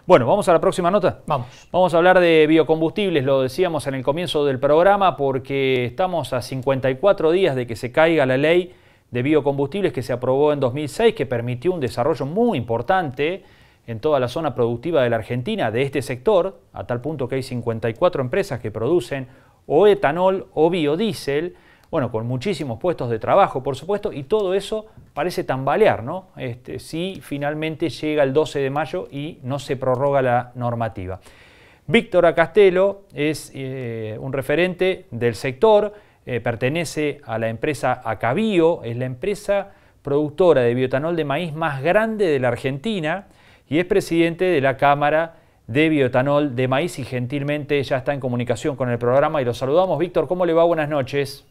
Bueno, vamos a la próxima nota. Vamos. Vamos a hablar de biocombustibles, lo decíamos en el comienzo del programa, porque estamos a 54 días de que se caiga la ley de biocombustibles que se aprobó en 2006, que permitió un desarrollo muy importante en toda la zona productiva de la Argentina, de este sector, a tal punto que hay 54 empresas que producen o etanol o biodiesel, bueno, con muchísimos puestos de trabajo, por supuesto, y todo eso parece tambalear, ¿no? Si finalmente llega el 12 de mayo y no se prorroga la normativa. Víctor Acastelo es un referente del sector, pertenece a la empresa Acabio, es la empresa productora de bioetanol de maíz más grande de la Argentina y es presidente de la Cámara de Bioetanol de Maíz y gentilmente ya está en comunicación con el programa y lo saludamos. Víctor, ¿cómo le va? Buenas noches.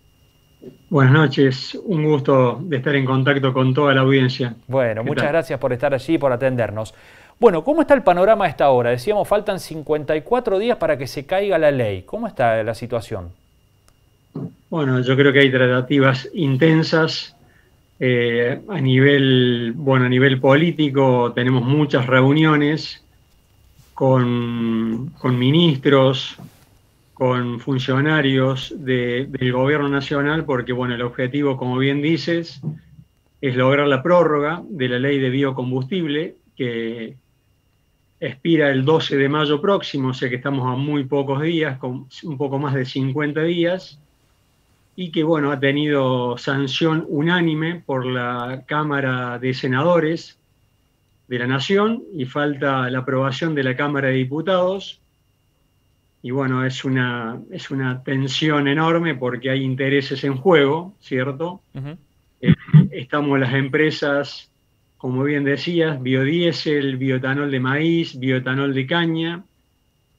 Buenas noches, un gusto de estar en contacto con toda la audiencia. Bueno, muchas gracias por estar allí y por atendernos. Bueno, ¿cómo está el panorama a esta hora? Decíamos, faltan 54 días para que se caiga la ley. ¿Cómo está la situación? Bueno, yo creo que hay tratativas intensas a nivel político. Tenemos muchas reuniones con ministros, con funcionarios del gobierno nacional, porque bueno, el objetivo, como bien dices, es lograr la prórroga de la ley de biocombustible, que expira el 12 de mayo próximo, o sea que estamos a muy pocos días, con un poco más de 50 días, y que bueno, ha tenido sanción unánime por la Cámara de Senadores de la Nación, y falta la aprobación de la Cámara de Diputados. Y bueno, es una tensión enorme porque hay intereses en juego, ¿cierto? Estamos las empresas, como bien decías, biodiesel, bioetanol de maíz, bioetanol de caña,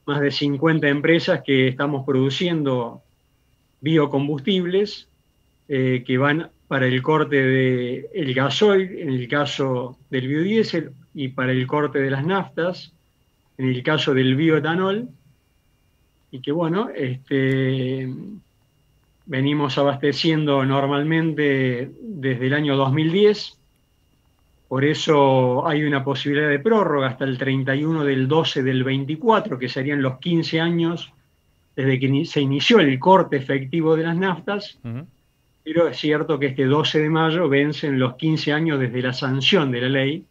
más de 50 empresas que estamos produciendo biocombustibles que van para el corte del gasoil, en el caso del biodiesel, y para el corte de las naftas, en el caso del bioetanol. Y que bueno, venimos abasteciendo normalmente desde el año 2010, por eso hay una posibilidad de prórroga hasta el 31 del 12 del 24, que serían los 15 años desde que se inició el corte efectivo de las naftas, pero es cierto que este 12 de mayo vencen los 15 años desde la sanción de la ley,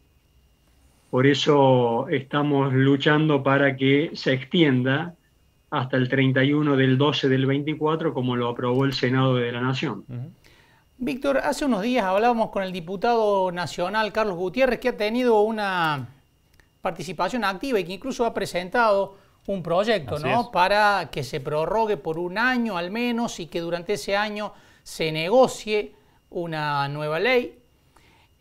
por eso estamos luchando para que se extienda hasta el 31 del 12 del 24, como lo aprobó el Senado de la Nación. Víctor, hace unos días hablábamos con el diputado nacional Carlos Gutiérrez, que ha tenido una participación activa y que incluso ha presentado un proyecto, ¿no?, para que se prorrogue por un año al menos y que durante ese año se negocie una nueva ley.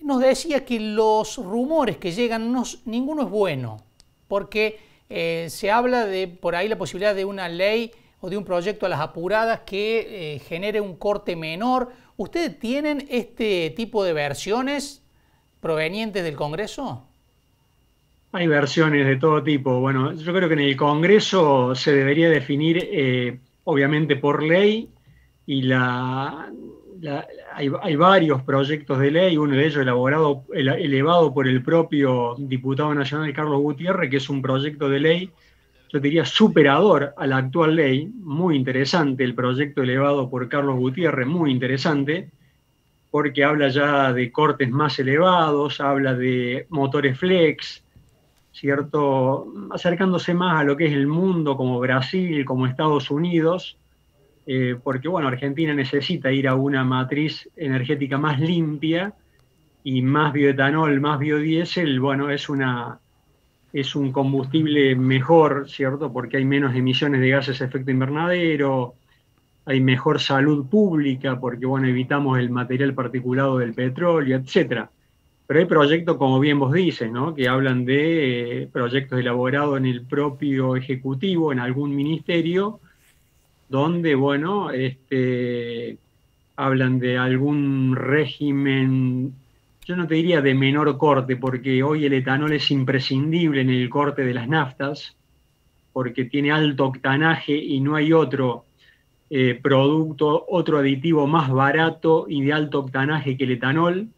Nos decía que los rumores que llegan, ninguno es bueno, porque se habla de por ahí la posibilidad de una ley o de un proyecto a las apuradas que genere un corte menor. ¿Ustedes tienen este tipo de versiones provenientes del Congreso? Hay versiones de todo tipo. Bueno, yo creo que en el Congreso se debería definir, obviamente por ley, y hay varios proyectos de ley, uno de ellos elevado por el propio diputado nacional Carlos Gutiérrez, que es un proyecto de ley, yo diría superador a la actual ley, muy interesante el proyecto elevado por Carlos Gutiérrez, muy interesante, porque habla ya de cortes más elevados, habla de motores flex, ¿cierto? Acercándose más a lo que es el mundo como Brasil, como Estados Unidos, porque bueno, Argentina necesita ir a una matriz energética más limpia y más bioetanol, más biodiesel, bueno, es un combustible mejor, ¿cierto? Porque hay menos emisiones de gases de efecto invernadero, hay mejor salud pública, porque bueno, evitamos el material particulado del petróleo, etcétera. Pero hay proyectos, como bien vos dices, ¿no?, que hablan de proyectos elaborados en el propio Ejecutivo, en algún ministerio, donde, bueno, hablan de algún régimen, yo no te diría de menor corte, porque hoy el etanol es imprescindible en el corte de las naftas, porque tiene alto octanaje y no hay otro producto, otro aditivo más barato y de alto octanaje que el etanol.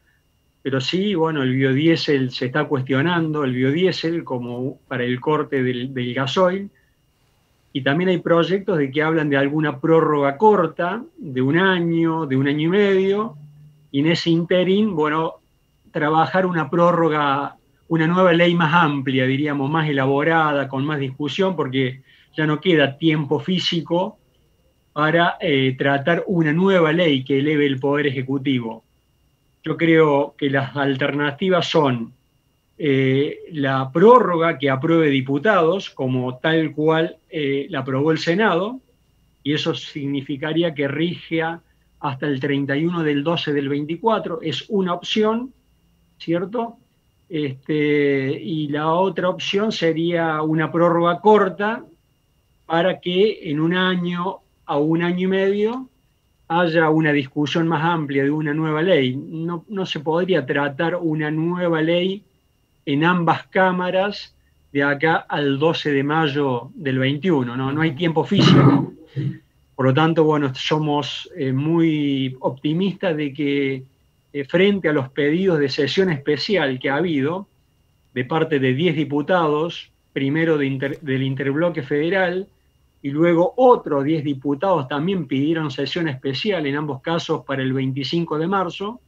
pero sí, bueno, el biodiesel se está cuestionando, el biodiesel como para el corte del gasoil, y también hay proyectos de que hablan de alguna prórroga corta, de un año y medio, y en ese interín, bueno, trabajar una prórroga, una nueva ley más amplia, diríamos, más elaborada, con más discusión, porque ya no queda tiempo físico para tratar una nueva ley que eleve el Poder Ejecutivo. Yo creo que las alternativas son la prórroga que apruebe diputados, como tal cual la aprobó el Senado, y eso significaría que rigia hasta el 31 del 12 del 24, es una opción, ¿cierto? Y la otra opción sería una prórroga corta para que en un año a un año y medio haya una discusión más amplia de una nueva ley. No se podría tratar una nueva ley en ambas cámaras de acá al 12 de mayo del 21, no hay tiempo físico. Por lo tanto, bueno, somos muy optimistas de que frente a los pedidos de sesión especial que ha habido de parte de 10 diputados, primero del Interbloque Federal, y luego otros 10 diputados también pidieron sesión especial, en ambos casos para el 25 de marzo,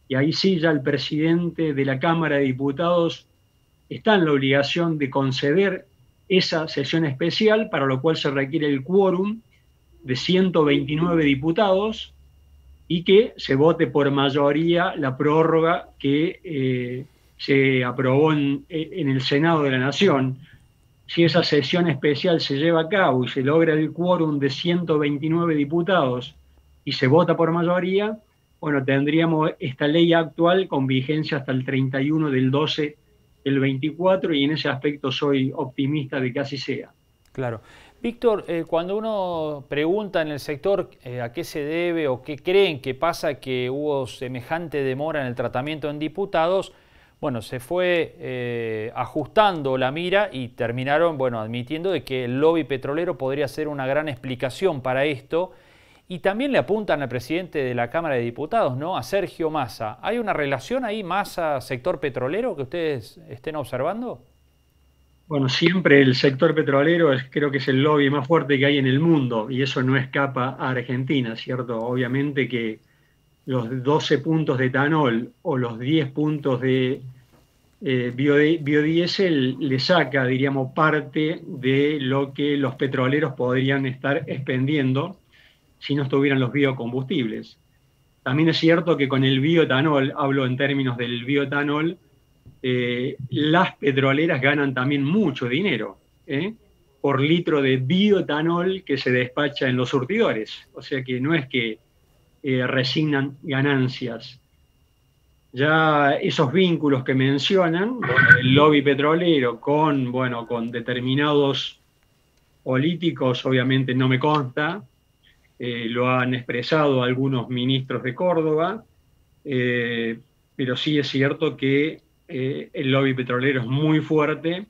y ahí sí ya el presidente de la Cámara de Diputados está en la obligación de conceder esa sesión especial, para lo cual se requiere el quórum de 129 diputados y que se vote por mayoría la prórroga que se aprobó en el Senado de la Nación. Si esa sesión especial se lleva a cabo y se logra el quórum de 129 diputados y se vota por mayoría, bueno, tendríamos esta ley actual con vigencia hasta el 31 del 12 del 24, y en ese aspecto soy optimista de que así sea. Claro. Víctor, cuando uno pregunta en el sector a qué se debe o qué creen que pasa que hubo semejante demora en el tratamiento en diputados, bueno, se fue ajustando la mira y terminaron, bueno, admitiendo de que el lobby petrolero podría ser una gran explicación para esto. Y también le apuntan al presidente de la Cámara de Diputados, ¿no?, a Sergio Massa. ¿Hay una relación ahí Massa-sector petrolero que ustedes estén observando? Bueno, siempre el sector petrolero creo que es el lobby más fuerte que hay en el mundo, y eso no escapa a Argentina, ¿cierto? Obviamente que los 12 puntos de etanol o los 10 puntos de biodiesel le saca, diríamos, parte de lo que los petroleros podrían estar expendiendo si no estuvieran los biocombustibles. También es cierto que con el bioetanol, hablo en términos del bioetanol, las petroleras ganan también mucho dinero por litro de bioetanol que se despacha en los surtidores. O sea que no es que resignan ganancias. Ya esos vínculos que mencionan, bueno, el lobby petrolero con determinados políticos, obviamente no me consta, lo han expresado algunos ministros de Córdoba, pero sí es cierto que el lobby petrolero es muy fuerte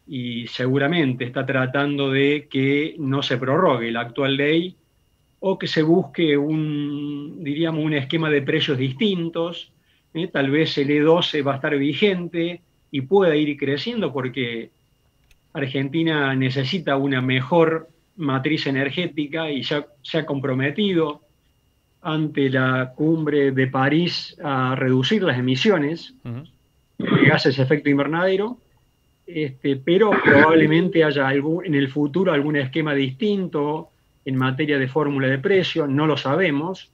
y seguramente está tratando de que no se prorrogue la actual ley o que se busque diríamos, un esquema de precios distintos. Tal vez el E12 va a estar vigente y pueda ir creciendo porque Argentina necesita una mejor matriz energética y ya se ha comprometido ante la cumbre de París a reducir las emisiones de gases de efecto invernadero, pero probablemente haya en el futuro algún esquema distinto en materia de fórmula de precio, no lo sabemos.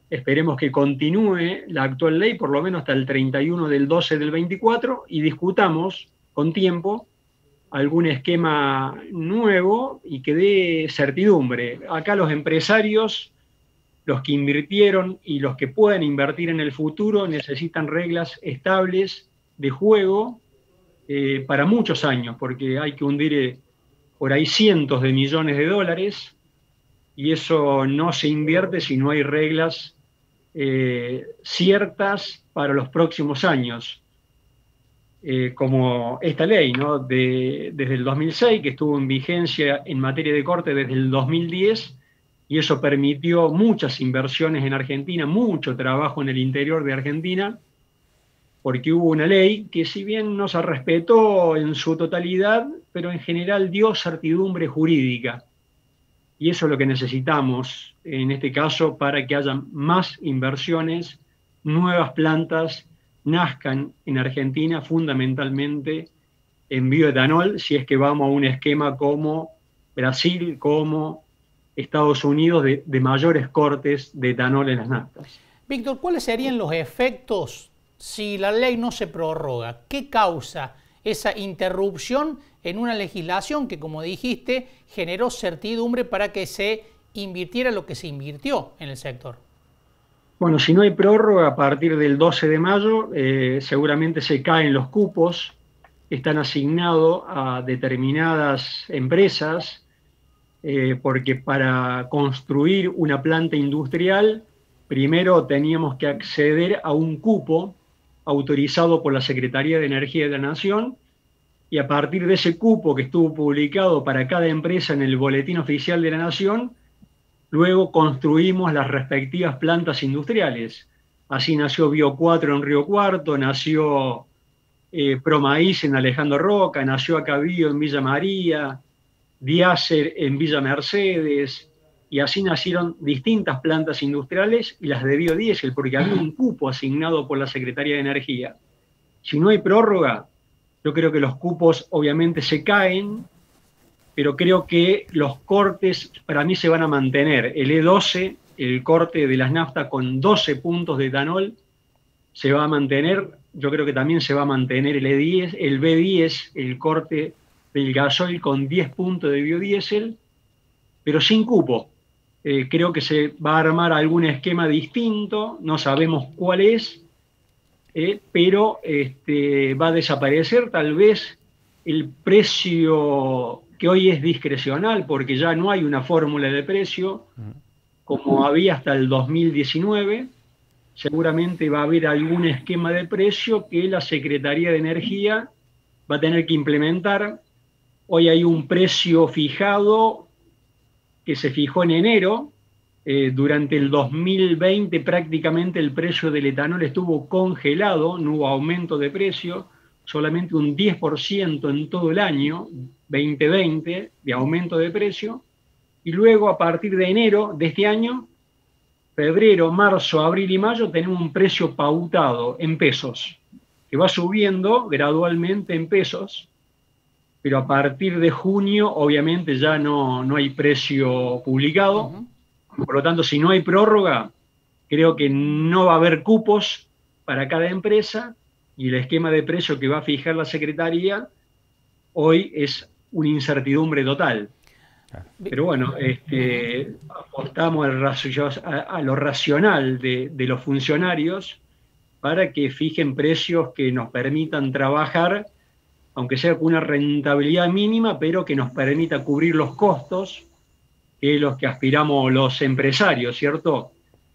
Esperemos que continúe la actual ley por lo menos hasta el 31 del 12 del 24 y discutamos con tiempo algún esquema nuevo y que dé certidumbre. Acá los empresarios, los que invirtieron y los que puedan invertir en el futuro necesitan reglas estables de juego para muchos años, porque hay que hundir por ahí cientos de millones de dólares y eso no se invierte si no hay reglas ciertas para los próximos años. Como esta ley, ¿no? Desde el 2006, que estuvo en vigencia en materia de corte desde el 2010, y eso permitió muchas inversiones en Argentina, mucho trabajo en el interior de Argentina, porque hubo una ley que si bien no se respetó en su totalidad, pero en general dio certidumbre jurídica. Y eso es lo que necesitamos en este caso para que haya más inversiones, nuevas plantas nazcan en Argentina fundamentalmente en bioetanol, si es que vamos a un esquema como Brasil, como Estados Unidos, de mayores cortes de etanol en las naftas. Víctor, ¿cuáles serían los efectos si la ley no se prorroga? ¿Qué causa esa interrupción en una legislación que, como dijiste, generó certidumbre para que se invirtiera lo que se invirtió en el sector? Bueno, si no hay prórroga a partir del 12 de mayo, seguramente se caen los cupos, están asignados a determinadas empresas, porque para construir una planta industrial, primero teníamos que acceder a un cupo autorizado por la Secretaría de Energía de la Nación, y a partir de ese cupo que estuvo publicado para cada empresa en el Boletín Oficial de la Nación, luego construimos las respectivas plantas industriales. Así nació Bio4 en Río Cuarto, nació Promaíz en Alejandro Roca, nació Acabío en Villa María, Diacer en Villa Mercedes, y así nacieron distintas plantas industriales y las de biodiesel, porque había un cupo asignado por la Secretaría de Energía. Si no hay prórroga, yo creo que los cupos obviamente se caen, pero creo que los cortes para mí se van a mantener. El E12, el corte de las naftas con 12 puntos de etanol, se va a mantener. Yo creo que también se va a mantener el E10, el B10, el corte del gasoil con 10 puntos de biodiesel, pero sin cupo. Creo que se va a armar algún esquema distinto, no sabemos cuál es, pero va a desaparecer tal vez el precio que hoy es discrecional, porque ya no hay una fórmula de precio como había hasta el 2019. Seguramente va a haber algún esquema de precio que la Secretaría de Energía va a tener que implementar. Hoy hay un precio fijado que se fijó en enero. Durante el 2020 prácticamente el precio del etanol estuvo congelado, no hubo aumento de precio, solamente un 10% en todo el año 2020 de aumento de precio, y luego a partir de enero de este año, febrero, marzo, abril y mayo, tenemos un precio pautado en pesos, que va subiendo gradualmente en pesos, pero a partir de junio obviamente ya no hay precio publicado. Por lo tanto, si no hay prórroga, creo que no va a haber cupos para cada empresa, y el esquema de precio que va a fijar la Secretaría hoy es una incertidumbre total. Pero bueno, apostamos a lo racional de los funcionarios para que fijen precios que nos permitan trabajar, aunque sea con una rentabilidad mínima, pero que nos permita cubrir los costos, que es los que aspiramos los empresarios, ¿cierto?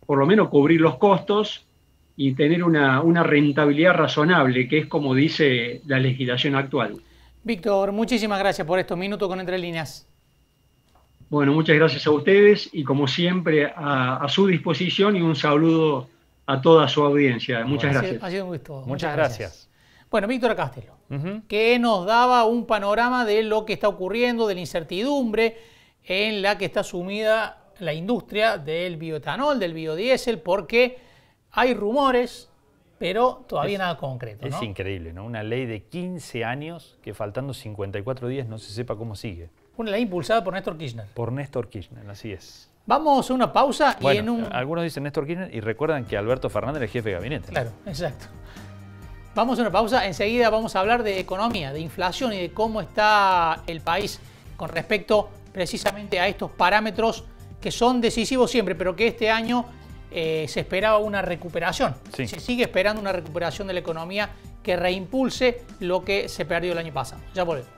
Por lo menos cubrir los costos y tener una rentabilidad razonable, que es como dice la legislación actual. Víctor, muchísimas gracias por estos minutos con Entre Líneas. Bueno, muchas gracias a ustedes y como siempre a su disposición, y un saludo a toda su audiencia. Muchas gracias. Ha sido un gusto. Muchas gracias. Bueno, Víctor Castelo, que nos daba un panorama de lo que está ocurriendo, de la incertidumbre en la que está sumida la industria del bioetanol, del biodiesel, porque hay rumores, pero todavía nada concreto, ¿no? Es increíble, ¿no? Una ley de 15 años que faltando 54 días no se sepa cómo sigue. Una ley impulsada por Néstor Kirchner. Por Néstor Kirchner, así es. Vamos a una pausa y bueno, algunos dicen Néstor Kirchner y recuerdan que Alberto Fernández es el jefe de gabinete, ¿no? Claro, exacto. Vamos a una pausa, enseguida vamos a hablar de economía, de inflación y de cómo está el país con respecto precisamente a estos parámetros que son decisivos siempre, pero que este año se esperaba una recuperación. Sí. Se sigue esperando una recuperación de la economía que reimpulse lo que se perdió el año pasado. Ya volvemos.